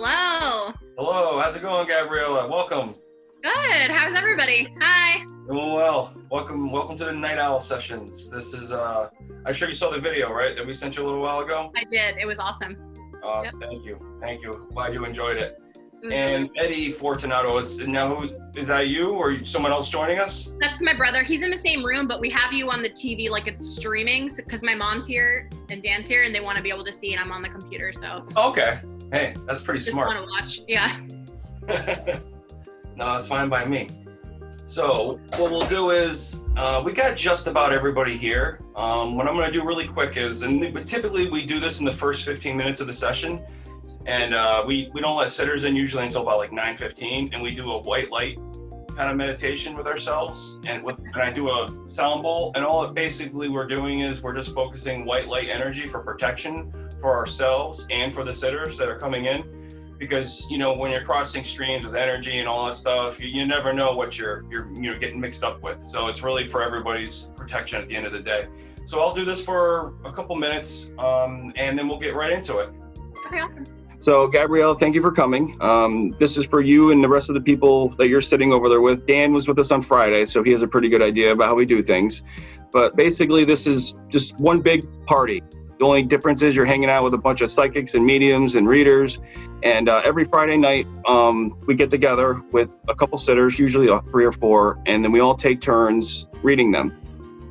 Hello. Hello, how's it going, Gabriella? Welcome. Good. How's everybody? Hi. Doing well. Welcome to the Night Owl sessions. This is I'm sure you saw the video, right? That we sent you a little while ago. I did. It was awesome. Awesome. Yep. Thank you. Glad you enjoyed it. Mm-hmm. And Eddie Fortunato is that you or someone else joining us? That's my brother. He's in the same room, but we have you on the TV like it's streaming because my mom's here and Dan's here, and they want to be able to see, and I'm on the computer, so. Okay. Hey, that's pretty smart. Just want to watch. Yeah. No, it's fine by me. So what we'll do is, we got just about everybody here. What I'm going to do really quick is, and typically we do this in the first 15 minutes of the session, and we don't let sitters in usually until about like 9:15, and we do a white light kind of meditation with ourselves, and I do a sound bowl, and all it basically we're doing is we're just focusing white light energy for protection for ourselves and for the sitters that are coming in. Because, you know, when you're crossing streams with energy and all that stuff, you never know what you're getting mixed up with. So it's really for everybody's protection at the end of the day. So I'll do this for a couple minutes, and then we'll get right into it. Okay, awesome. So Gabrielle, thank you for coming. This is for you and the rest of the people that you're sitting over there with. Dan was with us on Friday, so he has a pretty good idea about how we do things. But basically, this is just one big party. The only difference is you're hanging out with a bunch of psychics and mediums and readers. And every Friday night, we get together with a couple sitters, usually 3 or 4, and then we all take turns reading them.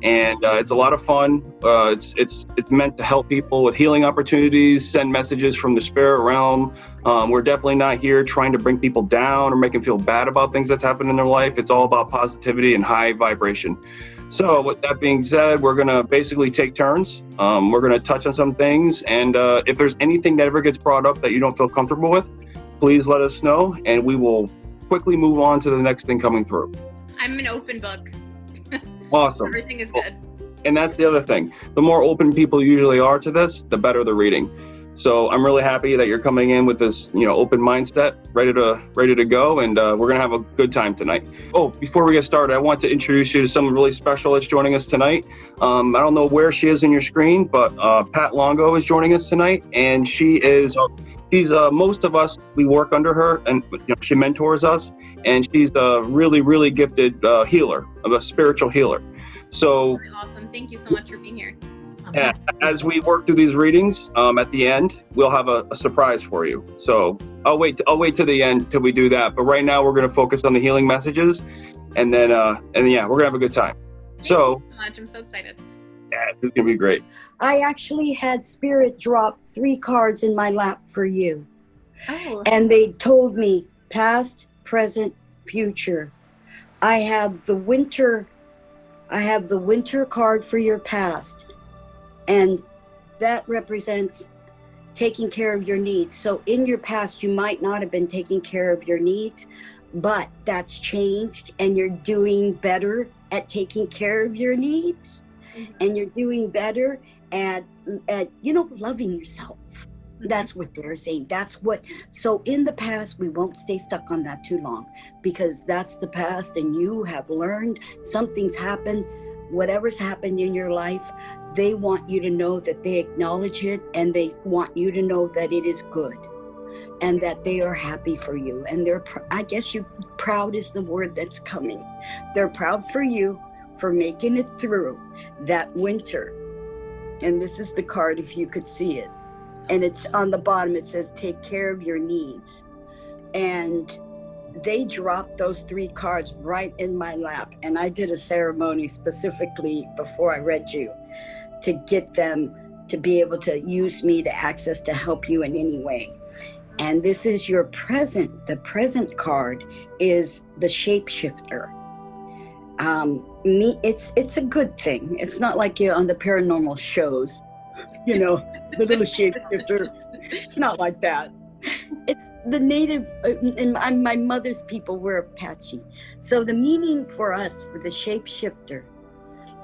And it's a lot of fun. It's meant to help people with healing opportunities, send messages from the spirit realm. We're definitely not here trying to bring people down or make them feel bad about things that's happened in their life. It's all about positivity and high vibration. So with that being said, we're going to basically take turns. We're going to touch on some things. And if there's anything that ever gets brought up that you don't feel comfortable with, please let us know, and we will quickly move on to the next thing coming through. I'm an open book. Awesome. Everything is good. And that's the other thing. The more open people usually are to this, the better the reading. So I'm really happy that you're coming in with this, open mindset, ready to go, and we're gonna have a good time tonight. Oh, before we get started, I want to introduce you to someone really special that's joining us tonight. I don't know where she is on your screen, but Pat Longo is joining us tonight, and she's most of us, we work under her, and she mentors us, and she's a really, really gifted healer, a spiritual healer. So very awesome. Thank you so much for being here. Yeah, as we work through these readings, at the end, we'll have a surprise for you. So I'll wait to the end till we do that. But right now, we're going to focus on the healing messages, and then we're going to have a good time. Thank you so much. I'm so excited. Yeah, this is going to be great. I actually had Spirit drop 3 cards in my lap for you. Oh. And they told me past, present, future. I have the winter card for your past. And that represents taking care of your needs. So in your past, you might not have been taking care of your needs, but that's changed, and you're doing better at taking care of your needs. Mm-hmm. And you're doing better at loving yourself. Mm-hmm. That's what they're saying. So in the past, we won't stay stuck on that too long, because that's the past, and you have learned something's happened. Whatever's happened in your life, they want you to know that they acknowledge it, and they want you to know that it is good and that they are happy for you. And proud is the word that's coming. They're proud for you for making it through that winter. And this is the card, if you could see it. And it's on the bottom, it says, take care of your needs. And they dropped those 3 cards right in my lap. And I did a ceremony specifically before I read you to get them to be able to use me to access to help you in any way. And this is your present. The present card is the shapeshifter. It's a good thing. It's not like you're on the paranormal shows, the little shapeshifter. It's not like that. It's the native, and my mother's people were Apache. So the meaning for us, for the shapeshifter,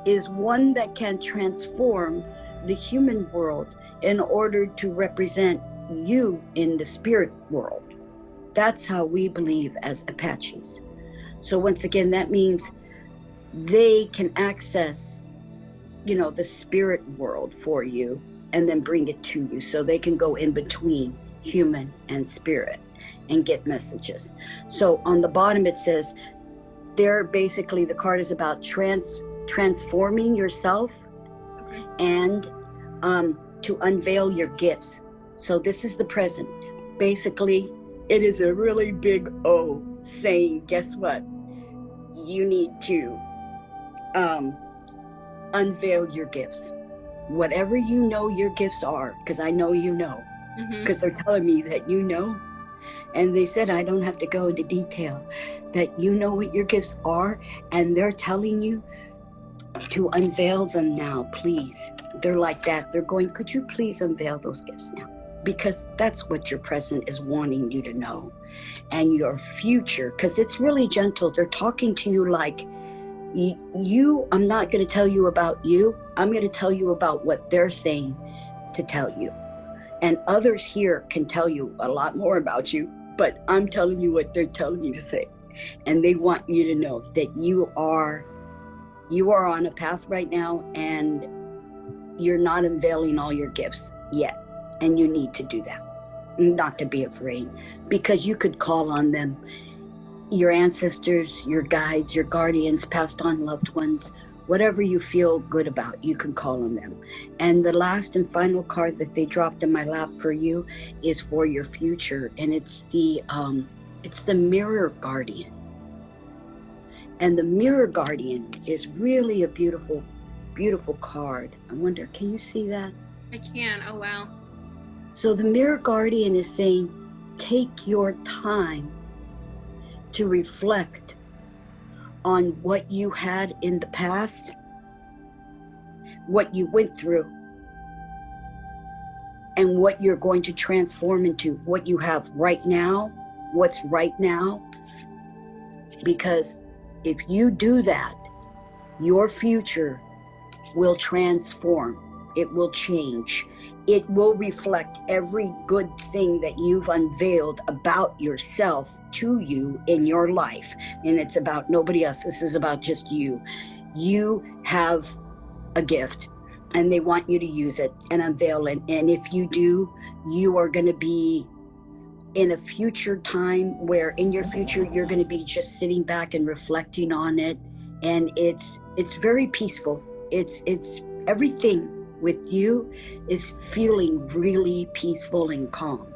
is one that can transform the human world in order to represent you in the spirit world. That's how we believe as Apaches. So once again, that means they can access, the spirit world for you and then bring it to you. So they can go in between human, and spirit, and get messages. So on the bottom it says, there basically the card is about transforming yourself and to unveil your gifts. So this is the present. Basically, it is a really big O saying, guess what? You need to unveil your gifts. Whatever you know your gifts are, because I know you know, because they're telling me that you know. And they said, I don't have to go into detail, that you know what your gifts are, and they're telling you to unveil them now, please. They're like that. They're going, could you please unveil those gifts now? Because that's what your present is wanting you to know. And your future, because it's really gentle. They're talking to you like, you, I'm not going to tell you about you. I'm going to tell you about what they're saying to tell you. And others here can tell you a lot more about you, but I'm telling you what they're telling you to say. And they want you to know that you are on a path right now, and you're not unveiling all your gifts yet. And you need to do that, not to be afraid, because you could call on them, your ancestors, your guides, your guardians, passed on loved ones, whatever you feel good about, you can call on them. And the last and final card that they dropped in my lap for you is for your future. And it's the Mirror Guardian. And the Mirror Guardian is really a beautiful, beautiful card. I wonder, can you see that? I can. Oh, wow. So the Mirror Guardian is saying, take your time to reflect on what you had in the past, what you went through, and what you're going to transform into, what you have right now, what's right now. Because if you do that, your future will transform. It will change. It will reflect every good thing that you've unveiled about yourself to you in your life. And it's about nobody else. This is about just you. You have a gift, and they want you to use it and unveil it. And if you do, you are going to be in a future time where in your future, you're going to be just sitting back and reflecting on it. And it's very peaceful. It's everything with you is feeling really peaceful and calm.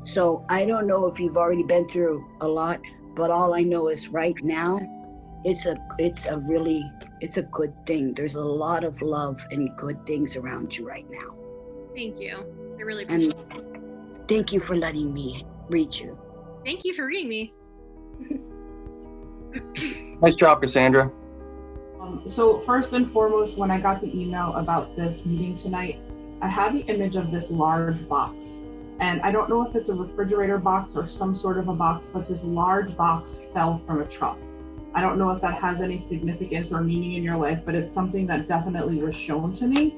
So I don't know if you've already been through a lot, but all I know is right now, it's a good thing. There's a lot of love and good things around you right now. Thank you. I really appreciate it. And thank you for letting me read you. Thank you for reading me. Nice job, Cassandra. So first and foremost, when I got the email about this meeting tonight, I had the image of this large box. And I don't know if it's a refrigerator box or some sort of a box, but this large box fell from a truck. I don't know if that has any significance or meaning in your life, but it's something that definitely was shown to me.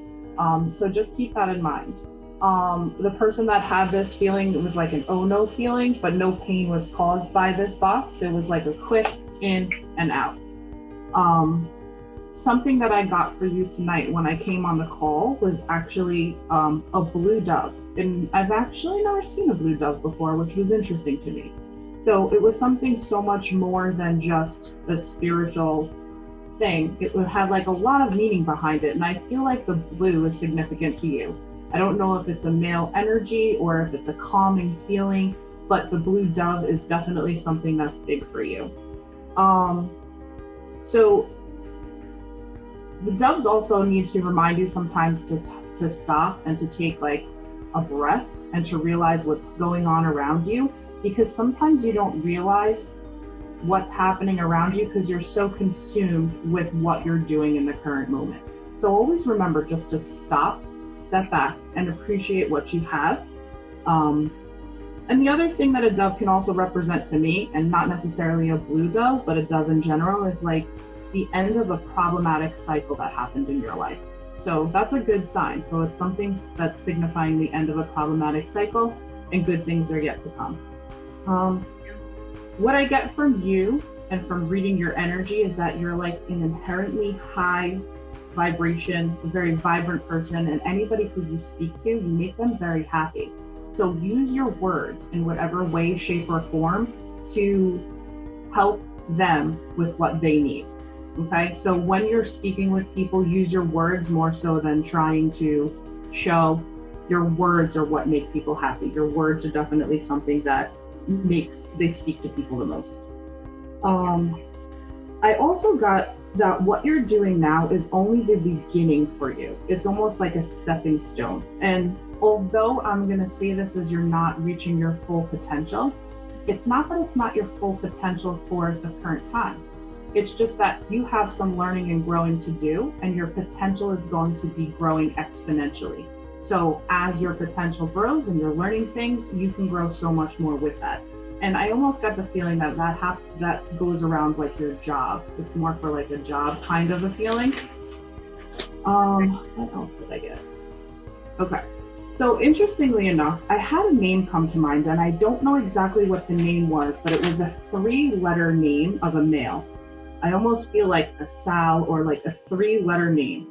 So just keep that in mind. The person that had this feeling, it was like an oh no feeling, but no pain was caused by this box. It was like a quick in and out. Something that I got for you tonight when I came on the call was actually a blue dove. And I've actually never seen a blue dove before, which was interesting to me. So it was something so much more than just a spiritual thing. It had like a lot of meaning behind it. And I feel like the blue is significant to you. I don't know if it's a male energy or if it's a calming feeling, but the blue dove is definitely something that's big for you. So the doves also need to remind you sometimes to stop and to take like a breath and to realize what's going on around you, because sometimes you don't realize what's happening around you because you're so consumed with what you're doing in the current moment. So always remember just to stop, step back, and appreciate what you have. And the other thing that a dove can also represent to me, and not necessarily a blue dove, but a dove in general, is like the end of a problematic cycle that happened in your life. So that's a good sign. So it's something that's signifying the end of a problematic cycle, and good things are yet to come. What I get from you and from reading your energy is that you're like an inherently high vibration, a very vibrant person, and anybody who you speak to, you make them very happy. So use your words in whatever way, shape, or form to help them with what they need. Okay, so when you're speaking with people, use your words more so than trying to show. Your words are what make people happy. Your words are definitely something that they speak to people the most. I also got that what you're doing now is only the beginning for you. It's almost like a stepping stone. And although I'm going to say this as you're not reaching your full potential, it's not that it's not your full potential for the current time. It's just that you have some learning and growing to do, and your potential is going to be growing exponentially. So as your potential grows and you're learning things, you can grow so much more with that. And I almost got the feeling that that goes around like your job. It's more for like a job kind of a feeling. What else did I get? Okay. So interestingly enough, I had a name come to mind, and I don't know exactly what the name was, but it was a 3-letter name of a male. I almost feel like a Sal or like a 3-letter name.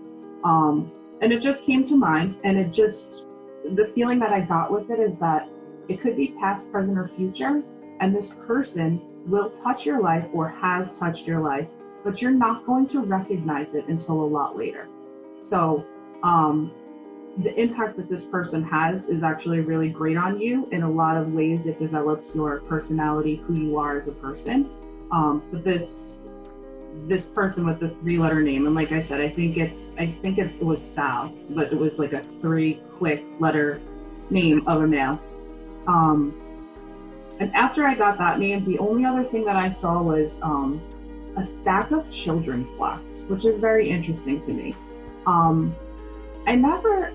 And it just came to mind, and the feeling that I got with it is that it could be past, present, or future, and this person will touch your life or has touched your life, but you're not going to recognize it until a lot later. So the impact that this person has is actually really great on you. In a lot of ways, it develops your personality, who you are as a person. But this person with the 3-letter name, and like I said, I think it was Sal, but it was like a 3 quick letter name of a male. And after I got that name, the only other thing that I saw was a stack of children's blocks, which is very interesting to me. I never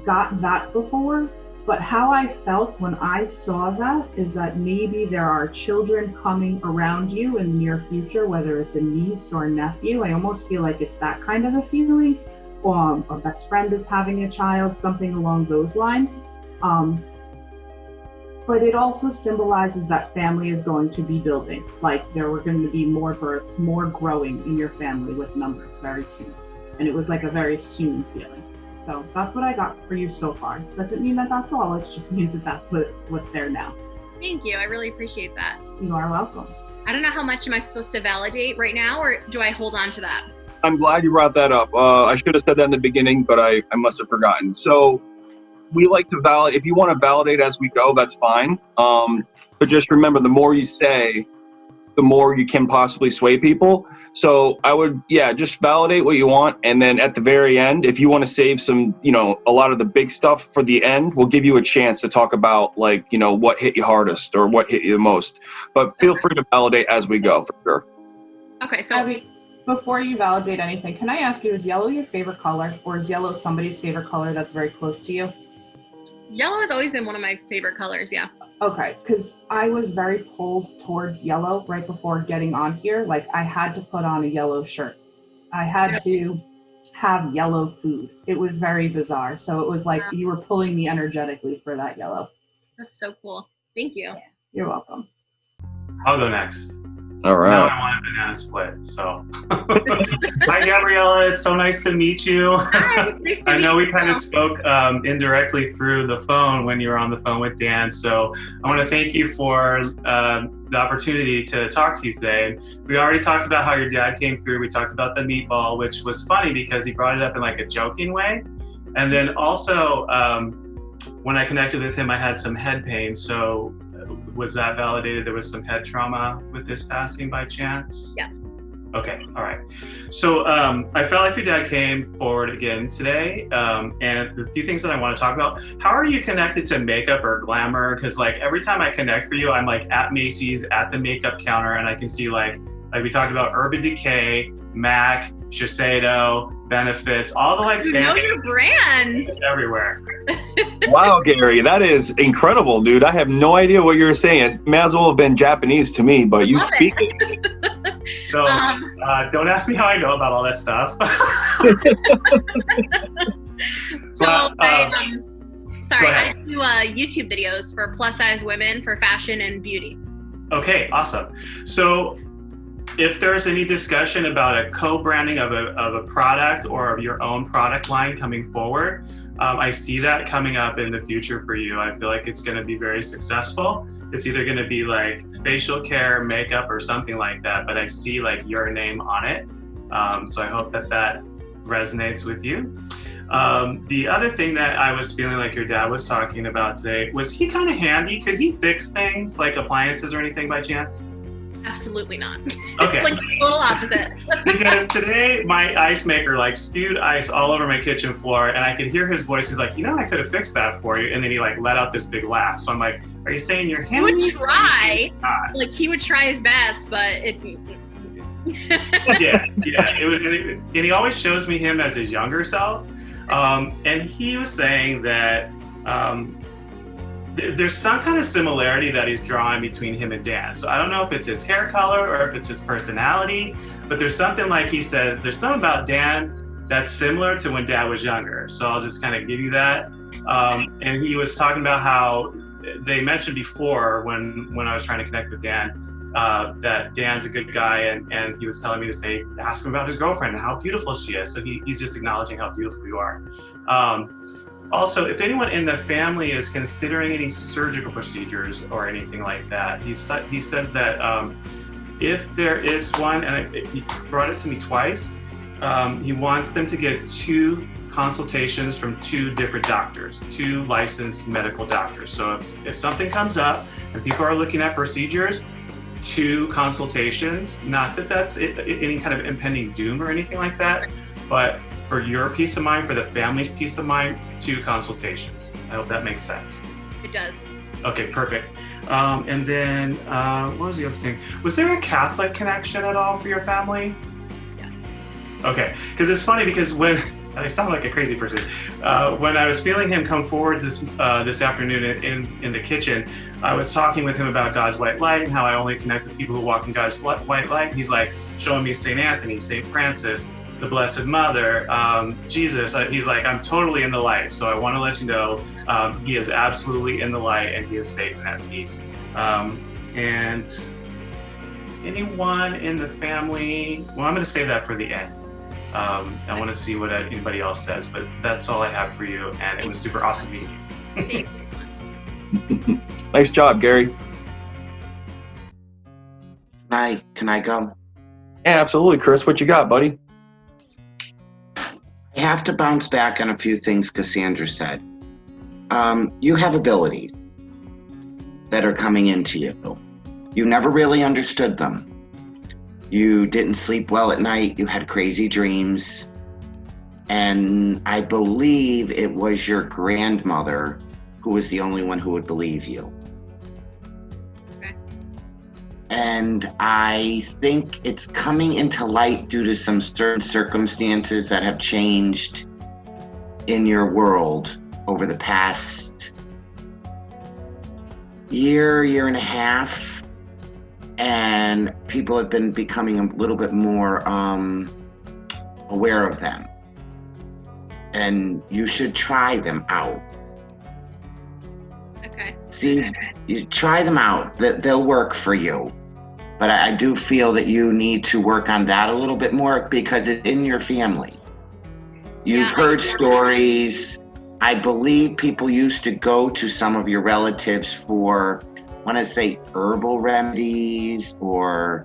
got that before, but how I felt when I saw that is that maybe there are children coming around you in the near future, whether it's a niece or a nephew. I almost feel like it's that kind of a feeling. A best friend is having a child, something along those lines. But it also symbolizes that family is going to be building. Like there were going to be more births, more growing in your family with numbers very soon. And it was like a very soon feeling. So that's what I got for you so far. Doesn't mean that that's all. It just means that that's what's there now. Thank you. I really appreciate that. You are welcome. I don't know how much am I supposed to validate right now, or do I hold on to that? I'm glad you brought that up. I should have said that in the beginning, but I must have forgotten. So we like to validate. If you want to validate as we go, that's fine. But just remember, the more you say, the more you can possibly sway people. So I would, just validate what you want. And then at the very end, if you want to save some, a lot of the big stuff for the end, we'll give you a chance to talk about what hit you hardest or what hit you the most. But feel free to validate as we go for sure. Okay, so Abby, before you validate anything, can I ask you, is yellow your favorite color, or is yellow somebody's favorite color that's very close to you? yellow has always been one of my favorite colors, yeah. Okay, because I was very pulled towards yellow right before getting on here. Like I had to put on a yellow shirt. I had to have yellow food. It was very bizarre. So it was like you were pulling me energetically for that yellow. That's so cool. Thank you. Yeah, you're welcome. I'll go next. All right. Now I want a banana split. So, hi Gabriella, it's so nice to meet you. Hi, nice to I know meet we kind you. of spoke indirectly through the phone when you were on the phone with Dan. So I want to thank you for the opportunity to talk to you today. We already talked about how your dad came through. We talked about the meatball, which was funny because he brought it up in like a joking way. And then also when I connected with him, I had some head pain. So was that validated? There was some head trauma with his passing by chance? Yeah. Okay, all right. So I felt like your dad came forward again today, and a few things that I want to talk about. How are you connected to makeup or glamour? Because like every time I connect for you, I'm like at Macy's at the makeup counter, and I can see like we talked about Urban Decay, MAC, Shiseido, Benefits, all the like You know fancy your brands. everywhere. Wow, Gary, that is incredible, dude. I have no idea what you're saying. It may as well have been Japanese to me, but you Love speak it. it. So don't ask me how I know about all that stuff. So But, sorry, go ahead. I do YouTube videos for plus size women for fashion and beauty. Okay, awesome. So if there's any discussion about a co-branding of a product or of your own product line coming forward, I see that coming up in the future for you. I feel like it's going to be very successful. It's either going to be like facial care, makeup, or something like that, but I see like your name on it. So I hope that resonates with you. The other thing that I was feeling like your dad was talking about today, was he kind of handy? Could he fix things like appliances or anything by chance? Absolutely not. Okay. It's like the total opposite. Because today my ice maker like spewed ice all over my kitchen floor, and I could hear his voice. He's like, I could have fixed that for you. And then he like let out this big laugh. So I'm like, are you saying you're He handy? would try. Like he would try his best, but it. yeah. And he always shows me him as his younger self. And he was saying that there's some kind of similarity that he's drawing between him and Dan. So I don't know if it's his hair color or if it's his personality, but there's something like he says, there's something about Dan that's similar to when Dad was younger. So I'll just kind of give you that. And he was talking about how they mentioned before when I was trying to connect with Dan, that Dan's a good guy, and he was telling me to say, ask him about his girlfriend and how beautiful she is. So he's just acknowledging how beautiful you are. Also, if anyone in the family is considering any surgical procedures or anything like that, he says that if there is one, and he brought it to me twice, he wants them to get 2 consultations from 2 different doctors, 2 licensed medical doctors. So if something comes up and people are looking at procedures, 2 consultations, not that that's any kind of impending doom or anything like that, but for your peace of mind, for the family's peace of mind, 2 consultations. I hope that makes sense. It does. Okay, perfect. And then, what was the other thing? Was there a Catholic connection at all for your family? Yeah. Okay, because it's funny because when, I sound like a crazy person, when I was feeling him come forward this afternoon in the kitchen, I was talking with him about God's white light and how I only connect with people who walk in God's white light. He's like showing me St. Anthony, St. Francis, the Blessed Mother, Jesus. He's like, I'm totally in the light. So I want to let you know, he is absolutely in the light and he is safe and at peace. And anyone in the family, well, I'm going to save that for the end. I want to see what anybody else says, but that's all I have for you. And it was super awesome meeting you. Nice job, Gary. Can I go? Yeah, absolutely, Chris. What you got, buddy? I have to bounce back on a few things Cassandra said. You have abilities that are coming into you. You never really understood them. You didn't sleep well at night. You had crazy dreams. And I believe it was your grandmother who was the only one who would believe you. Okay. And I think it's coming into light due to some certain circumstances that have changed in your world over the past year and a half. And people have been becoming a little bit more aware of them. And you should try them out. Okay. See, you try them out. They'll work for you. But I do feel that you need to work on that a little bit more because it's in your family. You've heard stories. I believe people used to go to some of your relatives for, I want to say, herbal remedies or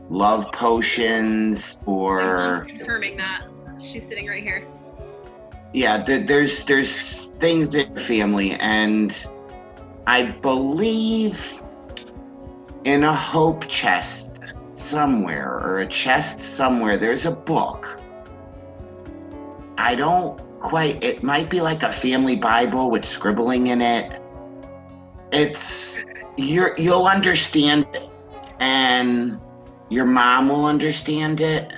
love potions or... I'm confirming that. She's sitting right here. Yeah, there's things in the family, and I believe in a hope chest somewhere, or a chest somewhere, there's a book. I don't quite, it might be like a family Bible with scribbling in it. You'll understand it, and your mom will understand it.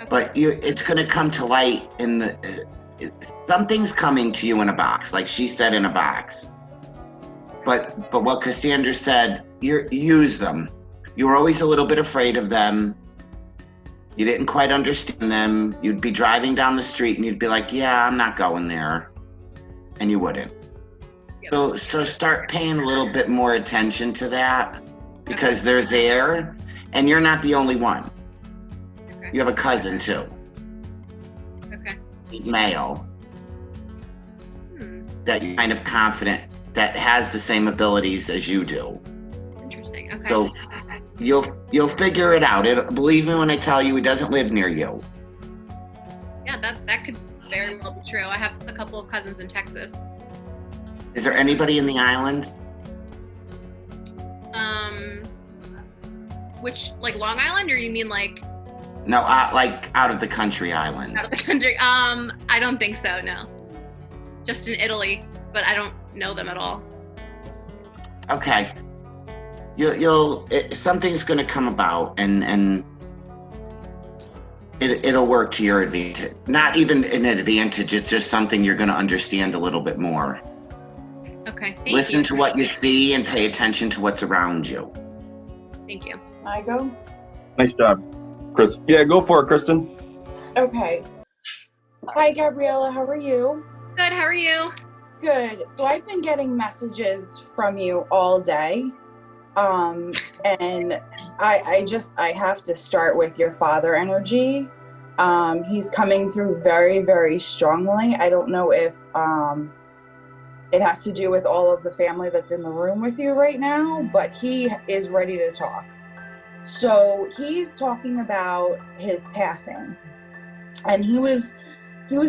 But it's going to come to light in something's coming to you in a box, like she said, in a box. But what Cassandra said, you use them. You were always a little bit afraid of them. You didn't quite understand them. You'd be driving down the street and you'd be like, yeah, I'm not going there. And you wouldn't. Yep. So start paying a little bit more attention to that because they're there. And you're not the only one. Okay. You have a cousin too, Okay. male, that you're kind of confident that has the same abilities as you do. Interesting. Okay. So you'll figure it out. Believe me when I tell you, it doesn't live near you. Yeah, that could very well be true. I have a couple of cousins in Texas. Is there anybody in the islands? Which, like Long Island, or you mean like No, like out of the country islands. out of the country? I don't think so. No, just in Italy, but I don't know them at all. Okay. Something's going to come about, and it'll work to your advantage. Not even an advantage. It's just something you're going to understand a little bit more. Okay. Listen to what you see and pay attention to what's around you. Thank you. I go? Nice job, Chris. Yeah, go for it, Kristen. Okay. Hi, Gabriella. How are you? Good. How are you? Good. So I've been getting messages from you all day. And I have to start with your father energy. He's coming through very, very strongly. I don't know if it has to do with all of the family that's in the room with you right now, but he is ready to talk. So he's talking about his passing, and he was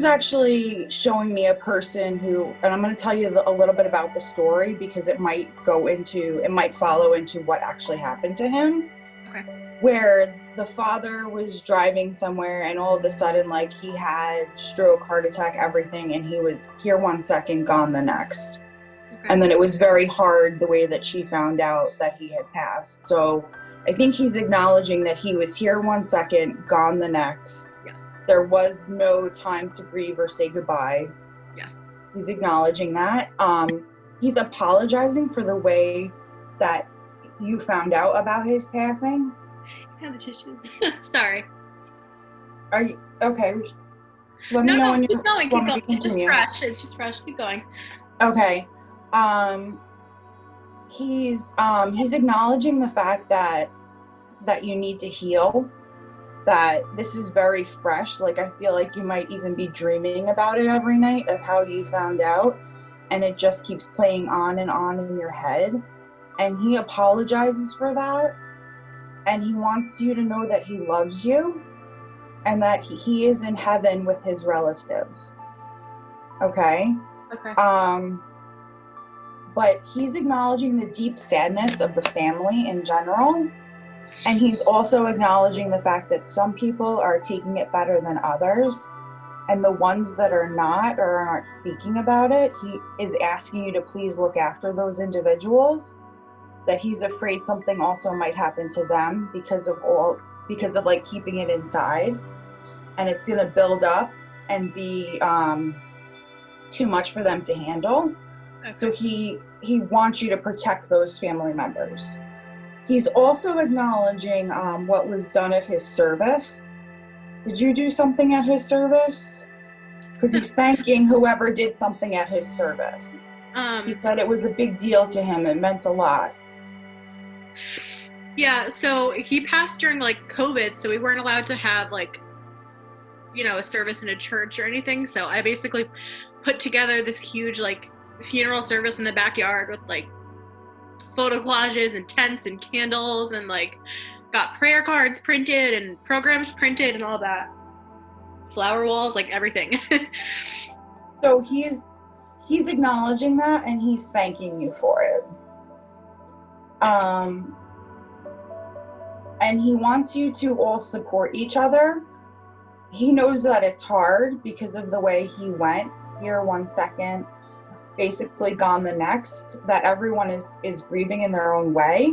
actually showing me a person who, and I'm going to tell you a little bit about the story because it might follow into what actually happened to him. Okay. Where the father was driving somewhere and all of a sudden, like, he had stroke, heart attack, everything, and he was here one second, gone the next. Okay. And then it was very hard the way that she found out that he had passed. So I think he's acknowledging that he was here one second, gone the next. Yes. There was no time to grieve or say goodbye. Yes. He's acknowledging that. He's apologizing for the way that you found out about his passing. Have the tissues. Sorry. Are you okay? Let me know No, when keep going. Keep want me going. to It's just continue. fresh. It's just fresh. Keep going. Okay. He's acknowledging the fact that you need to heal, that this is very fresh. Like, I feel like you might even be dreaming about it every night of how you found out, and it just keeps playing on and on in your head. And he apologizes for that, and he wants you to know that he loves you and that he is in heaven with his relatives. Okay? Okay. But he's acknowledging the deep sadness of the family in general. And he's also acknowledging the fact that some people are taking it better than others. And the ones that are not or aren't speaking about it, he is asking you to please look after those individuals. That he's afraid something also might happen to them because of like keeping it inside. And it's going to build up and be too much for them to handle. Okay. So he wants you to protect those family members. He's also acknowledging what was done at his service. Did you do something at his service? Because he's thanking whoever did something at his service. He said it was a big deal to him. It meant a lot. Yeah, so he passed during like COVID, so we weren't allowed to have like, a service in a church or anything. So I basically put together this huge like funeral service in the backyard with like photo collages and tents and candles, and like got prayer cards printed and programs printed and all that. Flower walls, like everything. So he's acknowledging that, and he's thanking you for it. And he wants you to all support each other. He knows that it's hard because of the way he went here one second, basically gone the next, that everyone is grieving in their own way.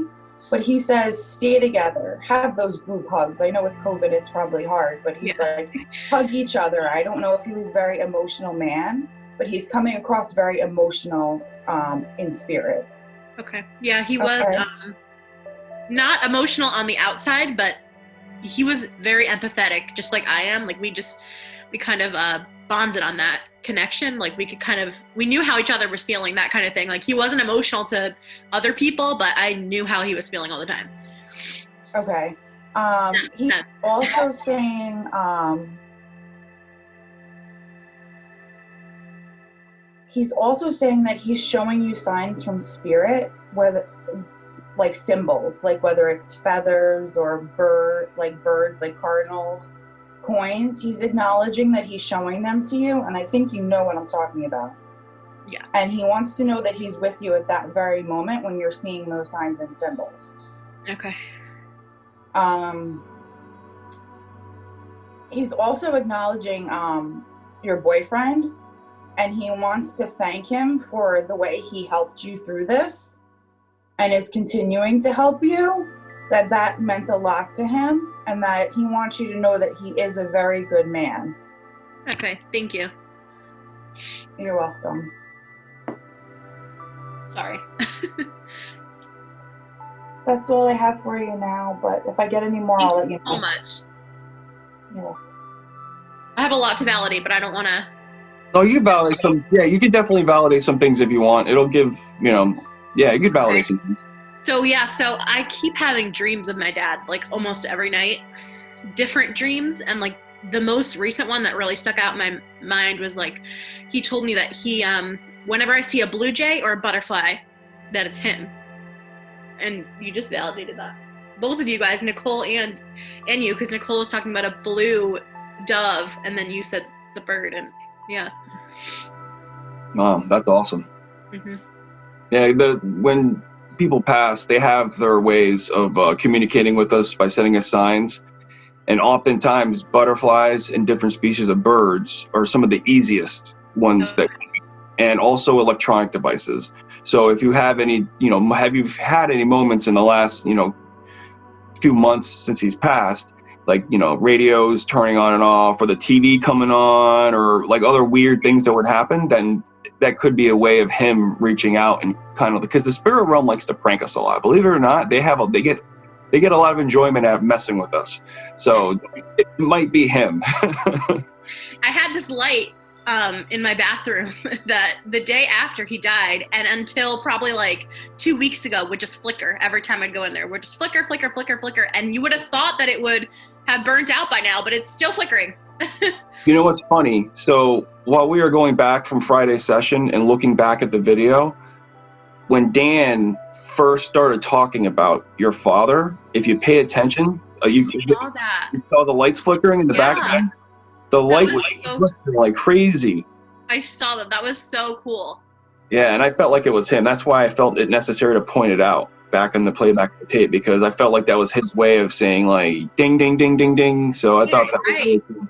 But he says, stay together, have those group hugs. I know with COVID it's probably hard, but he's like, hug each other. I don't know if he was a very emotional man, but he's coming across very emotional in spirit. Okay. Yeah, he was not emotional on the outside, but he was very empathetic, just like I am. Like we kind of bonded on that connection. Like we knew how each other was feeling, that kind of thing. Like he wasn't emotional to other people, but I knew how he was feeling all the time. Okay. He's also saying, that he's showing you signs from spirit, whether like symbols, like whether it's feathers or birds, like cardinals, coins. He's acknowledging that he's showing them to you, and I think you know what I'm talking about. Yeah. And he wants to know that he's with you at that very moment when you're seeing those signs and symbols. Okay. He's also acknowledging your boyfriend, and he wants to thank him for the way he helped you through this and is continuing to help you, that meant a lot to him, and that he wants you to know that he is a very good man. Okay, thank you. You're welcome. Sorry. That's all I have for you now, but if I get any more, I'll let you know. So much. Yeah. I have a lot to validate, but I don't want to. Oh, you validate some. Yeah, you can definitely validate some things if you want. It'll give, yeah, you could validate some things. So I keep having dreams of my dad, like almost every night, different dreams. And like the most recent one that really stuck out in my mind was like, he told me that he, whenever I see a blue jay or a butterfly, that it's him. And you just validated that. Both of you guys, Nicole and you, because Nicole was talking about a blue dove, and then you said the bird, and yeah. That's awesome. Mm-hmm. Yeah, when people pass, they have their ways of communicating with us by sending us signs, and oftentimes butterflies and different species of birds are some of the easiest ones and also electronic devices. So if you have any, have you had any moments in the last, few months since he's passed, like, radios turning on and off, or the TV coming on, or like other weird things that would happen, then that could be a way of him reaching out and kind of, because the spirit realm likes to prank us a lot. Believe it or not, they get a lot of enjoyment out of messing with us. So it might be him. I had this light in my bathroom that the day after he died, and until probably like 2 weeks ago, would just flicker every time I'd go in there. Would just flicker, flicker, flicker, flicker. And you would have thought that it would have burnt out by now, but it's still flickering. You know what's funny? So while we were going back from Friday's session and looking back at the video, when Dan first started talking about your father, if you pay attention, you saw the lights flickering in the back of him. The light was flickering like crazy. I saw that. That was so cool. Yeah, and I felt like it was him. That's why I felt it necessary to point it out back in the playback of the tape, because I felt like that was his way of saying like ding, ding, ding, ding, ding. So I thought that was really cool.